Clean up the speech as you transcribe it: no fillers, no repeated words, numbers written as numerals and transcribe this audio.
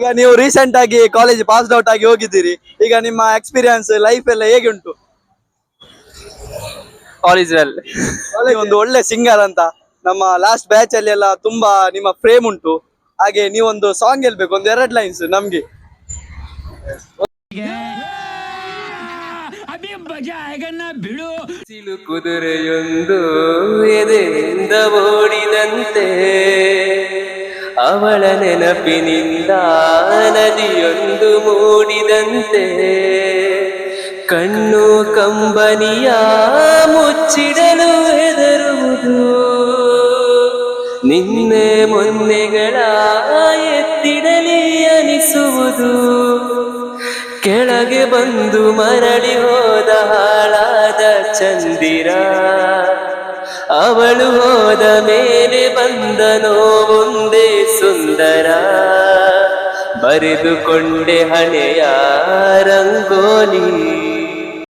ಈಗ ನೀವು ರೀಸೆಂಟ್ ಆಗಿ ಕಾಲೇಜ್ ಪಾಸ್ಡ್ ಔಟ್ ಆಗಿ ಹೋಗಿದ್ದೀರಿ, ಈಗ ನಿಮ್ಮ ಎಕ್ಸ್ಪೀರಿಯನ್ಸ್ ಲೈಫ್ ಎಲ್ಲ ಹೇಗೆ ಉಂಟು? All is well. ಒಂದು ಒಳ್ಳೆ ಸಿಂಗರ್ ಅಂತ ನಮ್ಮ ಲಾಸ್ಟ್ ಬ್ಯಾಚ್ ಅಲ್ಲಿ ಎಲ್ಲ ತುಂಬಾ ನಿಮ್ಮ ಫ್ರೇಮ್ ಉಂಟು, ಹಾಗೆ ನೀವೊಂದು ಸಾಂಗ್ ಹೇಳ್ಬೇಕು, ಒಂದು 2 ಲೈನ್ಸ್ ನಮ್ಗೆ. ಸಿಲು ಕುದುರೆಯೊಂದು ಎದೆಯಿಂದ ಓಡಿದಂತೆ, ಅವಳ ನೆನಪಿನಿಂದ ನದಿಯೊಂದು ಮೂಡಿದಂತೆ, ಕಣ್ಣು ಕಂಬನಿಯ ಮುಚ್ಚಿಡಲು ಹೆದರುವುದು, ನಿನ್ನೆ ಮೊನ್ನೆಗಳ ಎತ್ತಿಡಲಿ ಅನಿಸುವುದು, ಕೆಳಗೆ ಬಂದು ಮರಳಿ ಹೋದ ಹಾಳಾದ ಚಂದಿರ, ಅವಳು ಹೋದ ಮೇಲೆ ಬಂದ ನೋವೊಂದೇ ಸುಂದರ, ಬರೆದುಕೊಂಡೆ ಹಣೆಯ ರಂಗೋಲಿ